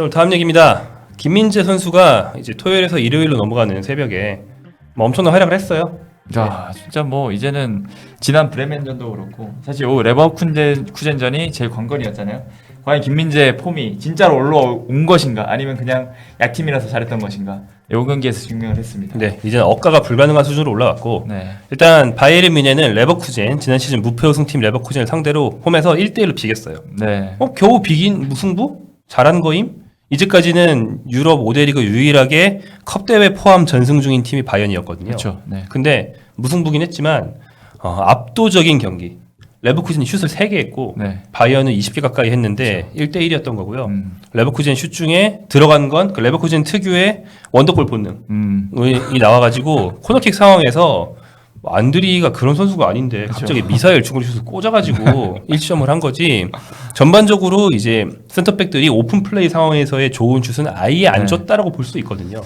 자, 다음 얘기입니다. 김민재 선수가 이제 토요일에서 일요일로 넘어가는 새벽에 뭐 엄청난 활약을 했어요. 야, 진짜 뭐 이제는 지난 브레멘전도 그렇고 사실 요 레버쿠젠전이 제일 관건이었잖아요. 과연 김민재의 폼이 진짜로 올라온 것인가 아니면 그냥 약팀이라서 잘했던 것인가 요 경기에서 증명을 했습니다. 네, 이제는 억가가 불가능한 수준으로 올라갔고 네. 일단 바이에른 뮌헨은 레버쿠젠 지난 시즌 무패 우승팀 레버쿠젠을 상대로 홈에서 1대1로 비겼어요. 네. 겨우 비긴 무승부? 잘한 거임? 이제까지는 유럽 5대 리그 유일하게 컵 대회 포함 전승 중인 팀이 바이언이었거든요. 그렇죠. 네. 근데 무승부긴 했지만 압도적인 경기. 레버쿠젠이 슛을 3개 했고 네. 바이언은 20개 가까이 했는데 1대1이었던 거고요. 레버쿠젠 슛 중에 들어간 건 그 레버쿠젠 특유의 원더골 본능이 나와가지고 코너킥 상황에서 안드리가 그런 선수가 아닌데 갑자기 미사일 중거리 슛을 꽂아가지고 1점을 한 거지. 전반적으로 이제 센터백들이 오픈 플레이 상황에서의 좋은 슛은 아예 안 줬다라고 볼 수 있거든요.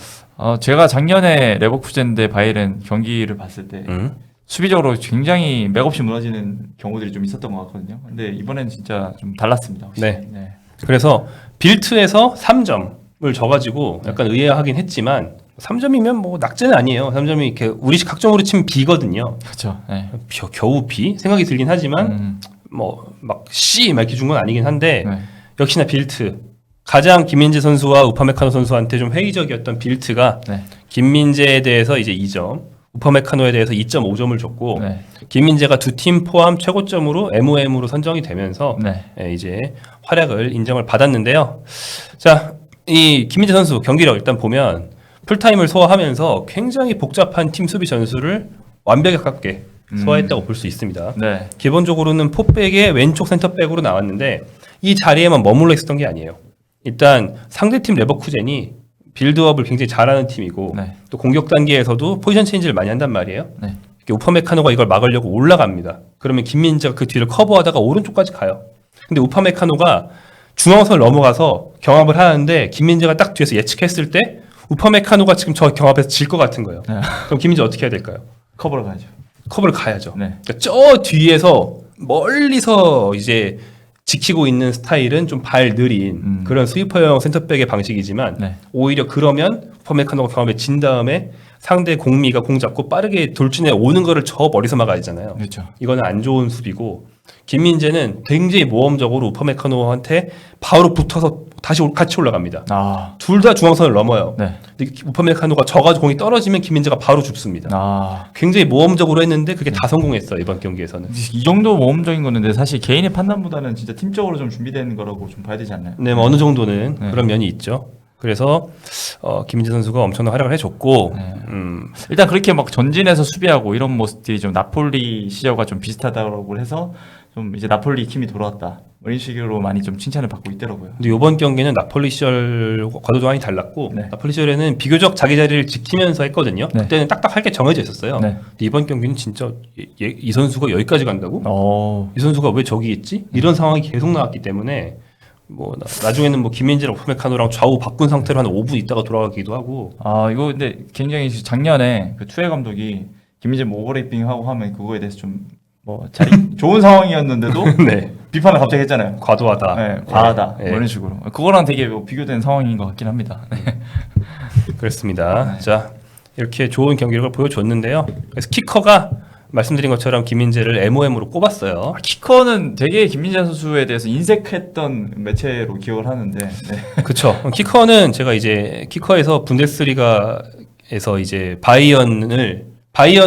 제가 작년에 레버쿠젠 대 바이에른 경기를 봤을 때 수비적으로 굉장히 맥없이 무너지는 경우들이 좀 있었던 것 같거든요. 근데 이번엔 진짜 좀 달랐습니다. 확실히. 네. 그래서 빌트에서 3점을 져가지고 약간 의아하긴 했지만 3점이면 뭐 낙제는 아니에요. 3점이 이렇게 우리식 학점으로 치면 B거든요. 그렇죠. 네. 겨우 B 생각이 들긴 하지만 뭐 막 C 막 이렇게 준 건 아니긴 한데 네. 역시나 빌트 가장 김민재 선수와 우파메카노 선수한테 좀 회의적이었던 빌트가 네. 김민재에 대해서 이제 2점, 우파메카노에 대해서 2.5점을 줬고 네. 김민재가 두 팀 포함 최고점으로 MOM으로 선정이 되면서 네. 이제 활약을 인정을 받았는데요. 자, 이 김민재 선수 경기력 일단 보면 풀타임을 소화하면서 굉장히 복잡한 팀 수비 전술을 완벽하게 소화했다고 볼 수 있습니다. 네. 기본적으로는 포백의 왼쪽 센터백으로 나왔는데 이 자리에만 머물러 있었던 게 아니에요. 일단 상대팀 레버쿠젠이 빌드업을 굉장히 잘하는 팀이고 네. 또 공격 단계에서도 포지션 체인지를 많이 한단 말이에요. 네. 우파메카노가 이걸 막으려고 올라갑니다. 그러면 김민재가 그 뒤를 커버하다가 오른쪽까지 가요. 근데 우파메카노가 중앙선을 넘어가서 경합을 하는데 김민재가 딱 뒤에서 예측했을 때 우파메카노가 지금 저 경합에서 질 것 같은 거예요. 네. 그럼 김민재 어떻게 해야 될까요? 커버를 가야죠. 커버를 가야죠. 네. 그러니까 저 뒤에서 멀리서 이제 지키고 있는 스타일은 좀 발 느린 그런 스위퍼형 센터백의 방식이지만 네. 오히려 그러면 우파메카노가 경합에 진 다음에 상대 공미가 공 잡고 빠르게 돌진해 오는 거를 저 멀리서 막아야 되잖아요. 그렇죠. 이거는 안 좋은 수비고 김민재는 굉장히 모험적으로 우파메카노한테 바로 붙어서 다시 같이 올라갑니다. 둘 다 중앙선을 넘어요. 네. 근데 우파메카노가 저가 공이 떨어지면 김민재가 바로 줍습니다. 굉장히 모험적으로 했는데 그게 다 성공했어요. 이번 경기에서는. 이 정도 모험적인 거는데 사실 개인의 판단보다는 진짜 팀적으로 좀 준비된 거라고 좀 봐야 되지 않나요? 네, 뭐 어느 정도는 그런 면이 있죠. 그래서 김민재 선수가 엄청난 활약을 해줬고 일단 그렇게 막 전진해서 수비하고 이런 모습들이 좀 나폴리 시절과 좀 비슷하다고 해서 좀 이제 나폴리 팀이 돌아왔다 이런 식으로 많이 좀 칭찬을 받고 있더라고요. 근데 이번 경기는 나폴리 시절과도 좀 많이 달랐고 나폴리 시절에는 비교적 자기 자리를 지키면서 했거든요. 그때는 딱딱하게 정해져 있었어요. 근데 이번 경기는 진짜 이 선수가 여기까지 간다고? 이 선수가 왜 저기 있지? 이런 상황이 계속 나왔기 때문에 뭐 나중에는 뭐 김민재랑 우파메카노랑 좌우 바꾼 상태로 한 5분 있다가 돌아가기도 하고. 이거 근데 굉장히 작년에 그 투엘 감독이 김민재 뭐 오버래핑 하고 하면 그거에 대해서 좀 뭐 자리 좋은 상황이었는데도 비판을 갑자기 했잖아요. 과도하다. 네, 과하다. 뭐 이런 식으로. 그거랑 되게 뭐 비교된 상황인 것 같긴 합니다. 그렇습니다. 자, 이렇게 좋은 경기력을 보여줬는데요. 그래서 키커가 말씀드린 것처럼 김민재를 MOM으로 꼽았어요. 키커는 되게 김민재 선수에 대해서 인색했던 매체로 기억을 하는데. 그렇죠. 키커는 제가 이제 키커에서 분데스리가에서 이제 바이언은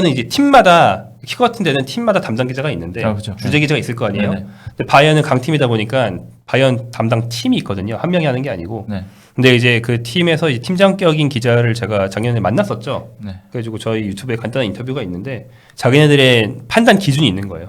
이제 팀마다 키커 같은 데는 팀마다 담당 기자가 있는데 그렇죠. 주재 기자가 있을 거 아니에요. 근데 바이언은 강팀이다 보니까 바이언 담당 팀이 있거든요. 한 명이 하는 게 아니고. 근데 이제 그 팀에서 이제 팀장격인 기자를 제가 작년에 만났었죠. 그래가지고 저희 유튜브에 간단한 인터뷰가 있는데 자기네들의 판단 기준이 있는 거예요.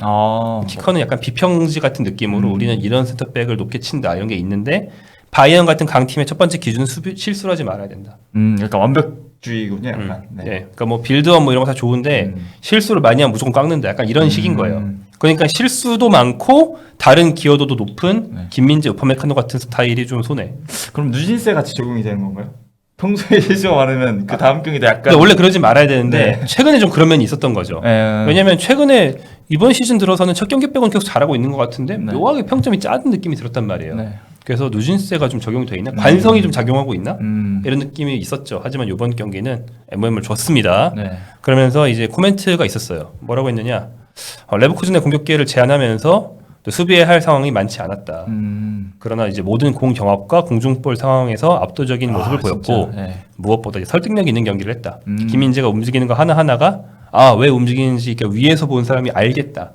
키커는 약간 비평지 같은 느낌으로 우리는 이런 센터백을 높게 친다 이런 게 있는데 바이언 같은 강팀의 첫 번째 기준은 실수를 하지 말아야 된다. 약간 완벽주의군요. 약간. 그러니까 뭐 빌드업 뭐 이런 거 다 좋은데 실수를 많이 하면 무조건 깎는다. 약간 이런 식인 거예요. 그러니까 실수도 많고 다른 기여도도 높은 김민재, 우파메카노 같은 스타일이 좀 손해. 그럼 누진세 같이 적용이 되는 건가요? 평소에 실수가 많으면 그 다음 경기도 약간 원래 그러지 말아야 되는데 최근에 좀 그런 면이 있었던 거죠. 왜냐면 최근에 이번 시즌 들어서는 첫 경기 빼고는 계속 잘하고 있는 것 같은데 묘하게 평점이 작은 느낌이 들었단 말이에요. 그래서 누진세가 좀 적용이 돼 있나? 관성이 좀 작용하고 있나? 이런 느낌이 있었죠. 하지만 이번 경기는 MOM을 줬습니다. 네. 그러면서 이제 코멘트가 있었어요. 뭐라고 했느냐? 레버쿠젠의 공격 기회를 제한하면서 또 수비해야 할 상황이 많지 않았다. 그러나 이제 모든 공 경합과 공중볼 상황에서 압도적인 모습을 보였고 네. 무엇보다 이제 설득력 있는 경기를 했다. 김민재가 움직이는 거 하나하나가 왜 움직이는지 이렇게 위에서 본 사람이 알겠다.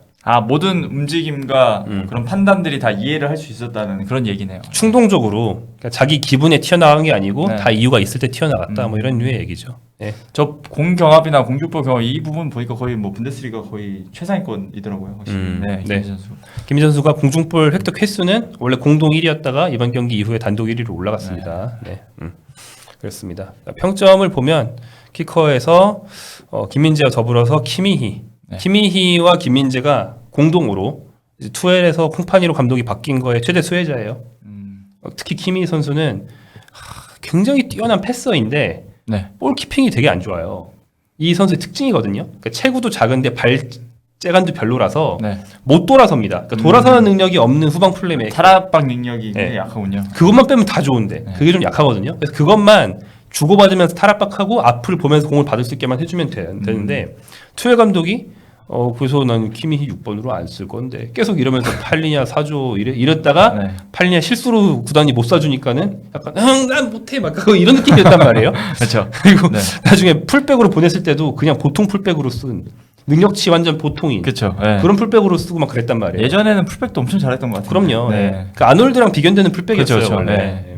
모든 움직임과 그런 판단들이 다 이해를 할 수 있었다는 그런 얘기네요. 충동적으로 그러니까 자기 기분에 튀어나간 게 아니고 네. 다 이유가 있을 때 튀어나갔다. 뭐 이런 류의 얘기죠. 네. 저 공경합이나 공중볼 경합 이 부분 보니까 거의 뭐 분데스리가 거의 최상위권이더라고요. 확실히. 네, 김민재 선수. 김민재 선수가 공중볼 획득 횟수는 원래 공동 1위였다가 이번 경기 이후에 단독 1위로 올라갔습니다. 네. 그렇습니다. 평점을 보면 키커에서 김민재와 더불어서 키미히, 키미히와 김민재가 공동으로 이제 투엘에서 콩파니로 감독이 바뀐 거에 최대 수혜자예요. 특히 키미히 선수는 굉장히 뛰어난 패서인데 네. 볼 키핑이 되게 안 좋아요. 이 선수의 특징이거든요. 그러니까 체구도 작은데 발재간도 별로라서 네. 못 돌아섭니다. 그러니까 돌아서는 능력이 없는 후방 플레이메이커. 타락박 능력이 네. 약하군요. 그것만 빼면 다 좋은데 그게 좀 약하거든요. 그래서 그것만 주고받으면서 타락박하고 앞을 보면서 공을 받을 수 있게만 해주면 되는데 투엘 감독이 그래서 난 키미히 6번으로 안 쓸 건데 계속 이러면서 팔리냐 사줘 이랬다가 네. 팔리냐 실수로 구단이 못 사주니까는 약간 난 못해 막 이런 느낌이었단 말이에요. 그렇죠. 그리고 네. 나중에 풀백으로 보냈을 때도 그냥 보통 풀백으로 쓴 능력치 완전 보통인 그렇죠. 네. 그런 풀백으로 쓰고 막 그랬단 말이에요. 예전에는 풀백도 엄청 잘했던 것 같아요. 그럼요. 네. 네. 그 아놀드랑 비견되는 풀백이었어요. 그렇죠, 원래. 네.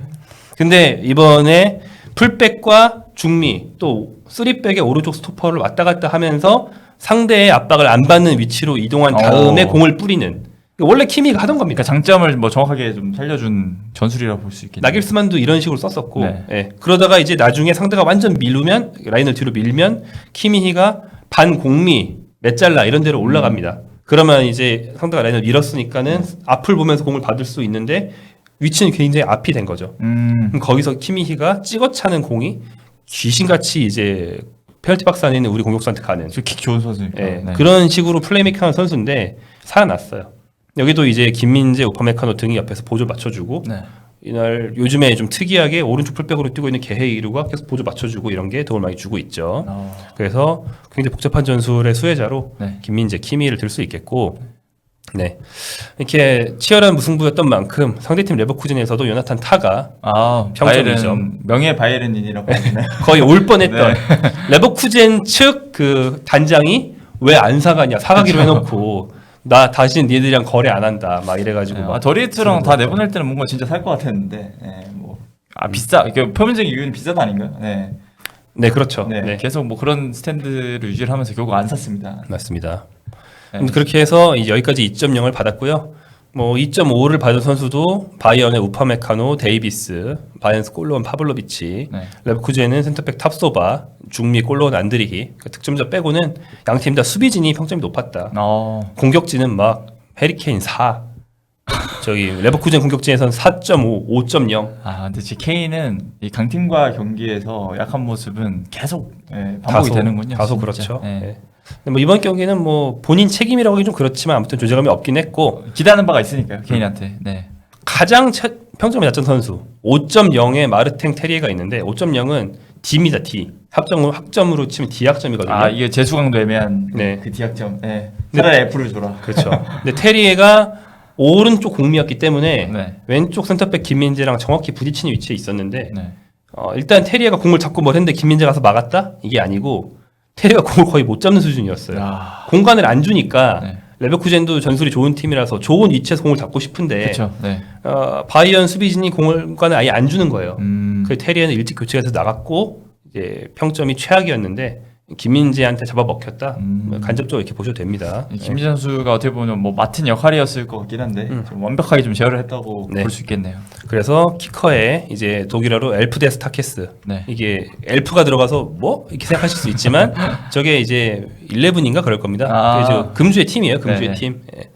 근데 이번에 풀백과 중미 또 3백의 오른쪽 스토퍼를 왔다 갔다 하면서 상대의 압박을 안 받는 위치로 이동한 다음에 공을 뿌리는 원래 키미가 하던 겁니다. 그러니까 장점을 뭐 정확하게 좀 살려준 전술이라고 볼 수 있겠네요. 나길스만도 이런 식으로 썼었고 네. 예. 그러다가 이제 나중에 상대가 완전 밀면 라인을 뒤로 밀면 키미히가 반공미 메잘라 이런 데로 올라갑니다. 그러면 이제 상대가 라인을 밀었으니까는 앞을 보면서 공을 받을 수 있는데 위치는 굉장히 앞이 된 거죠. 그럼 거기서 키미히가 찍어차는 공이 귀신같이 이제 페널티 박스 안에 있는 우리 공격수한테 가는 킥 좋은 선수니까. 예, 네. 그런 식으로 플레이메이커하는 선수인데 살아났어요. 여기도 이제 김민재, 우파메카노 등이 옆에서 보조 맞춰주고 네. 이날 요즘에 좀 특이하게 오른쪽 풀백으로 뛰고 있는 게헤이루가 계속 보조 맞춰주고 이런 게 도움을 많이 주고 있죠. 그래서 굉장히 복잡한 전술의 수혜자로 네. 김민재, 키미를 들 수 있겠고 네. 이렇게 치열한 무승부였던 만큼 상대팀 레버쿠젠에서도 요나탄 타가 평점이죠. 바이에른, 명예 바이에른인이라고 하네. 거의 올 뻔했던 네. 레버쿠젠 측 그 단장이 왜 안 사가냐 사가기로 해놓고 나 다시는 니들이랑 거래 안 한다 막 이래가지고 막 더리히트랑 다 내보낼 때는 뭔가 진짜 살 것 같았는데 비싸. 그 표면적인 이유는 비싸다 아닌가요? 네. 네 그렇죠. 네. 네. 계속 뭐 그런 스탠드를 유지를 하면서 결국 안 샀습니다. 맞습니다. 네. 그렇게 해서 이제 여기까지 2.0을 받았고요. 뭐 2.5를 받은 선수도 바이언의 우파메카노, 데이비스, 바이언스 골로온 파블로비치, 네. 레버쿠젠은 센터백 탑소바, 중미 골로온 안드리히. 그 득점자 빼고는 양 팀 다 수비진이 평점이 높았다. 공격진은 막 해리케인 4, 저기 레버쿠젠 공격진에서는 4.5, 5.0. 근데 제 케인은 이 강팀과 경기에서 약한 모습은 계속 반복이 되는군요. 다소 진짜. 그렇죠. 네. 네. 근데 뭐 이번 경기는 뭐 본인 책임이라고 하기 좀 그렇지만 아무튼 조절감이 없긴 했고 기대하는 바가 있으니까요. 케인한테. 네. 가장 평점이 낮은 선수 5.0에 마르탱 테리에가 있는데 5.0은 D입니다. D. 학점으로 치면 D 학점이거든요. 이게 재수강도 애매한 네. 그 D 학점. 네. 차라리 F를 줘라. 그렇죠. 근데 테리에가 오른쪽 공미였기 때문에 네. 왼쪽 센터백 김민재랑 정확히 부딪히는 위치에 있었는데 네. 일단 테리에가 공을 잡고 뭘 했는데 김민재가 가서 막았다? 이게 아니고 테리에가 공을 거의 못 잡는 수준이었어요. 공간을 안 주니까 네. 레버쿠젠도 전술이 좋은 팀이라서 좋은 위치에서 공을 잡고 싶은데 그렇죠. 네. 바이언 수비진이 공간을 아예 안 주는 거예요. 그 테리에는 일찍 교체해서 나갔고 이제 평점이 최악이었는데 김민재한테 잡아먹혔다. 간접적으로 이렇게 보셔도 됩니다. 김민재 선수가 어떻게 보면 뭐 맡은 역할이었을 것 같긴 한데 좀 완벽하게 좀 제어를 했다고 네. 볼 수 있겠네요. 그래서 키커에 이제 독일어로 엘프 데스 타케스. 네. 이게 엘프가 들어가서 뭐 이렇게 생각하실 수 있지만 저게 이제 11인가 그럴 겁니다. 그게 금주의 팀이에요. 금주의 네네. 팀. 예.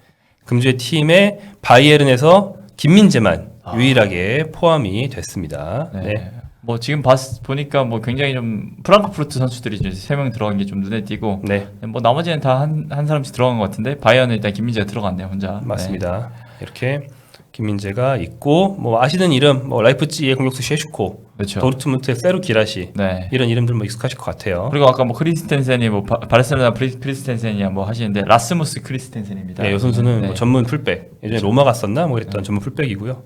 금주의 팀에 바이에른에서 김민재만 유일하게 포함이 됐습니다. 네. 네. 뭐 지금 보니까 뭐 굉장히 좀 프랑크푸르트 선수들이 이제 3명 들어간 게 좀 눈에 띄고 네. 뭐 나머지는 다 한 사람씩 들어간 것 같은데 바이언은 일단 김민재가 들어갔네요 혼자. 맞습니다. 이렇게 김민재가 있고 뭐 아시는 이름 뭐 라이프치히의 공격수 셰슈코, 그렇죠. 도르트문트의 세루 기라시 네. 이런 이름들 뭐 익숙하실 것 같아요. 그리고 아까 뭐 크리스텐센이 뭐 바르셀로나 크리스텐센이야 뭐 하시는데 라스무스 크리스텐센입니다. 네, 이 선수는 네. 뭐 전문 풀백 예전에 로마 갔었나 뭐 그랬던 전문 풀백이고요.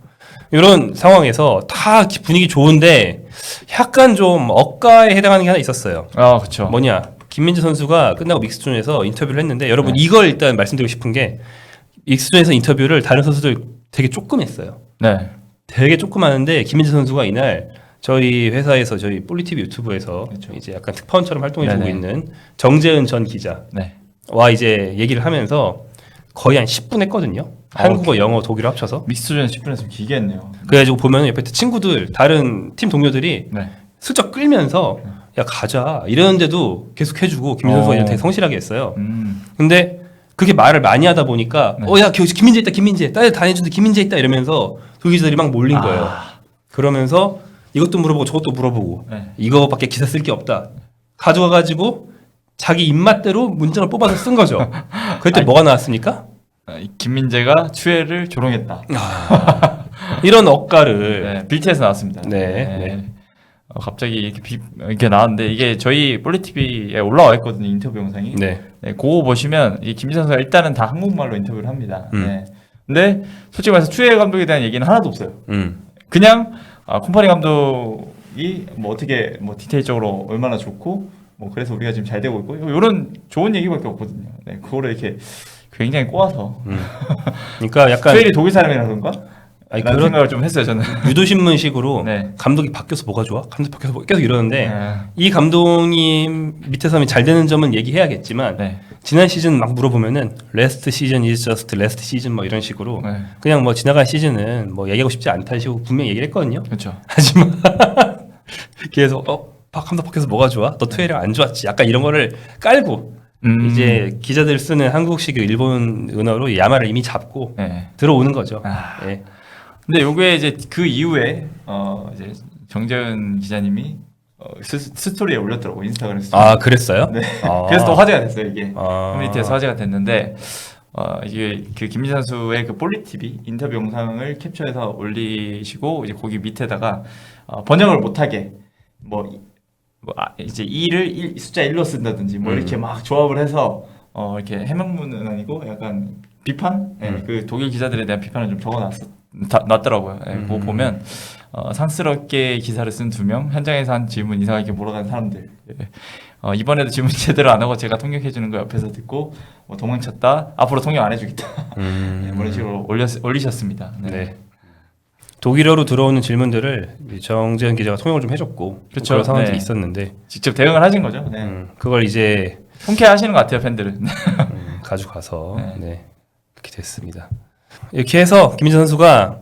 이런 상황에서 다 분위기 좋은데 약간 좀 억가에 해당하는 게 하나 있었어요. 아 그렇죠. 뭐냐? 김민재 선수가 끝나고 믹스존에서 인터뷰를 했는데 여러분 네. 이걸 일단 말씀드리고 싶은 게 믹스존에서 인터뷰를 다른 선수들 되게 조금 했어요. 네. 되게 조금 하는데 김민재 선수가 이날 저희 회사에서 저희 폴리티비 유튜브에서 그렇죠. 이제 약간 특파원처럼 활동해주고 네네. 있는 정재은 전 기자와 네. 이제 얘기를 하면서 거의 한 10분 했거든요. 한국어, 영어, 독일어 합쳐서. 믹스전 10분 했으면 길게 했네요. 그래가지고 보면 옆에 친구들 다른 팀 동료들이 네. 슬쩍 끌면서 야 가자 이러는데도 계속 해주고 김민재 선수가 되게 성실하게 했어요. 근데 그렇게 말을 많이 하다 보니까 네. 야 김민재 있다 김민재 딸 다녀주는데 김민재 있다 이러면서 독일자들이 막 몰린 거예요. 그러면서 이것도 물어보고 저것도 물어보고 네. 이거밖에 기사 쓸 게 없다 가져와가지고 자기 입맛대로 문장을 뽑아서 쓴 거죠. 그때 뭐가 나왔습니까? 김민재가 추혜를 조롱했다. 이런 억가를 네, 빌트에서 나왔습니다. 네. 갑자기 이렇게 나왔는데 이게 저희 폴리티비에 올라와 있거든요, 인터뷰 영상이. 네. 네, 그거 보시면 이 김민재 선수가 일단은 다 한국말로 인터뷰를 합니다. 음. 네. 근데 솔직히 말해서 추혜 감독에 대한 얘기는 하나도 없어요. 음. 그냥 콤파니 감독이 뭐 어떻게 뭐 디테일적으로 얼마나 좋고 뭐 그래서 우리가 지금 잘 되고 있고 이런 좋은 얘기밖에 없거든요. 네, 그거를 이렇게 굉장히 꼬아서 그러니까 약간 추혜이 독일 사람이라던가 아니, 라는 그런 생각을 좀 했어요 저는. 유도신문식으로 네. 감독이 바뀌어서 뭐가 좋아? 감독 바뀌어서 계속 이러는데 네. 이 감독님 밑에서 하면 잘 되는 점은 얘기해야겠지만 네. 지난 시즌 막 물어보면은 last season is just last season 뭐 이런 식으로 네. 그냥 뭐 지나간 시즌은 뭐 얘기하고 싶지 않다는 식으로 분명히 얘기를 했거든요. 그렇죠. 하지만 계속 감독 바뀌어서 뭐가 좋아? 너 투에랑 안 좋았지? 약간 이런 거를 깔고 이제 기자들 쓰는 한국식 일본 은어로 야마를 이미 잡고 네. 들어오는 거죠. 아. 예. 근데 요게 이제 그 이후에 이제 정재은 기자님이 스토리에 올렸더라고 인스타그램 스토리. 아 그랬어요? 네. 아. 그래서 또 화제가 됐어요 이게. 아. 커뮤니티에서 화제가 됐는데 이게 그 김민재 선수의 그 폴리티비 인터뷰 영상을 캡처해서 올리시고 이제 거기 밑에다가 번역을 못하게 이제 2를 숫자 1로 쓴다든지 뭐 이렇게 막 조합을 해서 이렇게 해명문은 아니고 약간 비판? 네, 그 독일 기자들에 대한 비판을 좀 놨더라고요. 네, 그거 보면 상스럽게 기사를 쓴 2명, 현장에서 한 질문 이상하게 몰아간 사람들. 예. 이번에도 질문 제대로 안 하고 제가 통역해 주는 거 옆에서 듣고 도망쳤다. 앞으로 통역 안 해주겠다. 네, 그런 식으로 올리셨습니다. 네. 네. 독일어로 들어오는 질문들을 정재현 기자가 통역을 좀 해줬고 그쵸. 그런 상황들이 네. 있었는데 직접 대응을 하신 거죠. 네. 그걸 이제 통쾌하시는 것 같아요 팬들은. 가져가서 네. 네. 그렇게 됐습니다. 이렇게 해서 김민재 선수가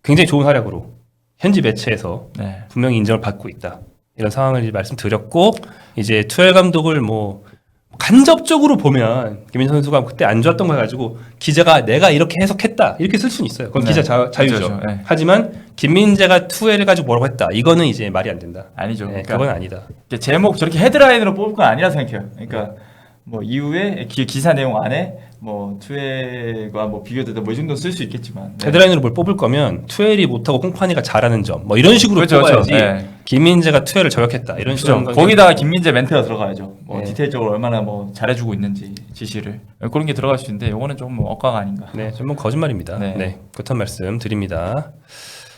굉장히 좋은 활약으로 현지 매체에서 네. 분명히 인정을 받고 있다 이런 상황을 이제 말씀드렸고 이제 투엘 감독을 뭐 간접적으로 보면 김민재 선수가 그때 안 좋았던 거 가지고 기자가 내가 이렇게 해석했다 이렇게 쓸 수는 있어요. 그건 네. 기자 자유죠. 그렇죠. 네. 하지만 김민재가 투엘을 가지고 뭐라고 했다 이거는 이제 말이 안 된다. 아니죠. 네, 그러니까 그건 아니다. 제목 저렇게 헤드라인으로 뽑을 건 아니라 생각해요. 그러니까 뭐 이후에 기사 내용 안에 뭐 투엘과 뭐 비교되다 뭐 이 정도 쓸 수 있겠지만 네. 헤드라인으로 뭘 뽑을 거면 투엘이 못하고 콩파니가 잘하는 점 뭐 이런 식으로 그렇죠, 뽑아야지. 그렇죠. 네. 김민재가 투엘을 저격했다 이런 식으로 그렇죠. 거기다가 김민재 멘트가 들어가야죠. 뭐 네. 디테일적으로 얼마나 뭐 잘해주고 있는지 지시를 그런 게 들어갈 수 있는데 요거는 좀 억가가 아닌가. 네, 전부 거짓말입니다. 네. 네, 그렇단 말씀 드립니다.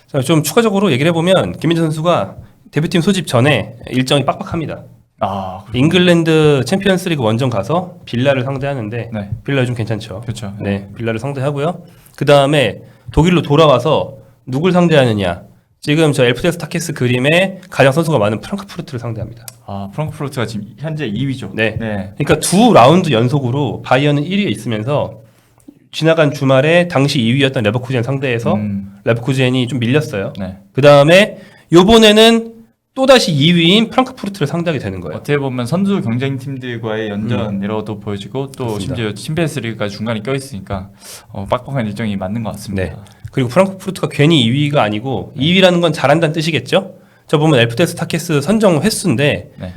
자, 좀 추가적으로 얘기를 해보면 김민재 선수가 대표팀 소집 전에 일정이 빡빡합니다. 잉글랜드 챔피언스리그 원정 가서 빌라를 상대하는데 네. 빌라 좀 괜찮죠. 그렇죠. 네, 빌라를 상대하고요. 그 다음에 독일로 돌아와서 누굴 상대하느냐? 지금 저 엘프데스 타케스 그림에 가장 선수가 많은 프랑크푸르트를 상대합니다. 프랑크푸르트가 지금 현재 2위죠. 네. 그러니까 2라운드 연속으로 바이에른은 1위에 있으면서 지나간 주말에 당시 2위였던 레버쿠젠 상대해서 레버쿠젠이 좀 밀렸어요. 네. 그 다음에 요번에는 또다시 2위인 프랑크푸르트를 상대하게 되는 거예요. 어떻게 보면 선두 경쟁 팀들과의 연전이라고도 보여지고 또 그렇습니다. 심지어 챔피언스리그가 중간에 껴있으니까 빡빡한 일정이 맞는 것 같습니다. 네. 그리고 프랑크푸르트가 괜히 2위가 아니고 2위라는 건 잘한다는 뜻이겠죠. 저 보면 엘프데스 타케스 선정 횟수인데 네.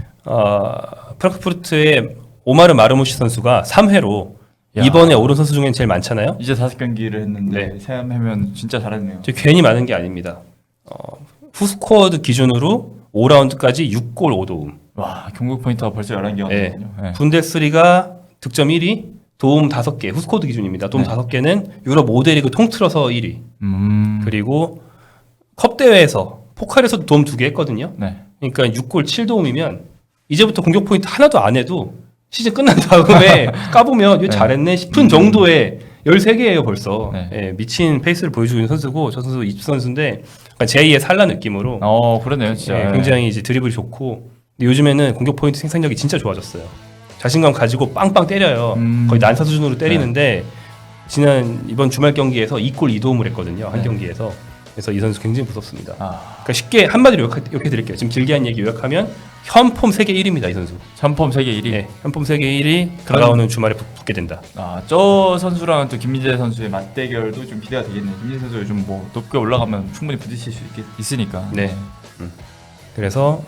프랑크푸르트의 오마르 마르무시 선수가 3회로 야. 이번에 오른 선수 중엔 제일 많잖아요. 이제 5경기를 했는데 네. 생각하면 진짜 잘했네요. 저 괜히 많은 게 아닙니다. 후스코어드 기준으로 5라운드까지 6골 5도움. 와, 경고 포인트가 벌써 11개가 네. 되군요. 네. 분데스리가 득점 1위, 도움 5개, 후스코어드 기준입니다. 도움 네. 5개는 유럽 5대 리그 통틀어서 1위. 음. 그리고 컵 대회에서 포칼에서도 도움 2개 했거든요. 네. 그러니까 6골 7도움이면 이제부터 공격 포인트 하나도 안 해도 시즌 끝난 다음에 까보면 이거 네. 잘했네 싶은 정도의 13개예요 벌써. 네. 예, 미친 페이스를 보여주고 있는 선수고 저 선수 이집 선수인데 약간 제2의 살라 느낌으로 그러네요, 진짜. 예, 굉장히 이제 드리블이 좋고 근데 요즘에는 공격 포인트 생산력이 진짜 좋아졌어요. 자신감 가지고 빵빵 때려요. 거의 난사 수준으로 때리는데 이번 주말 경기에서 2골 2도움을 했거든요. 한 네. 경기에서. 그래서 이 선수 굉장히 무섭습니다. 그러니까 쉽게 한마디로 요약해 드릴게요. 지금 길게 한 얘기 요약하면 현폼 세계 1위입니다. 이 선수. 전폼 세계 1위. 네, 현폼 세계 1위 다가오는 주말에 붙게 된다. 저 선수랑은 또 김민재 선수의 맞대결도 좀 기대가 되겠네요. 김민재 선수 요즘 뭐 높게 올라가면 충분히 부딪힐 수 있으니까. 네. 그래서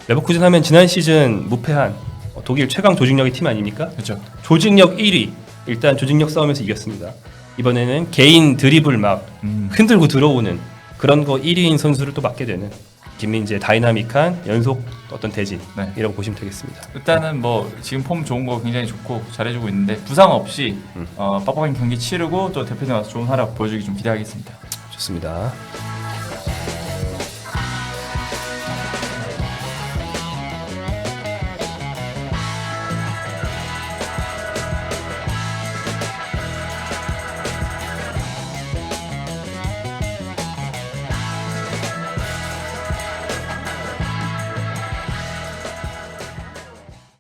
레버쿠젠 하면 지난 시즌 무패한 독일 최강 조직력의 팀 아닙니까? 그렇죠. 조직력 1위. 일단 조직력 싸움에서 이겼습니다. 이번에는 개인 드리블 막 흔들고 들어오는 그런 거 1위인 선수를 또 맡게 되는 김민재 다이나믹한 연속 어떤 대진이라고 보시면 되겠습니다. 일단은 뭐 지금 폼 좋은 거 굉장히 좋고 잘해주고 있는데 부상 없이 빡빡한 경기 치르고 또 대표팀 와서 좋은 활약 보여주기 좀 기대하겠습니다. 좋습니다.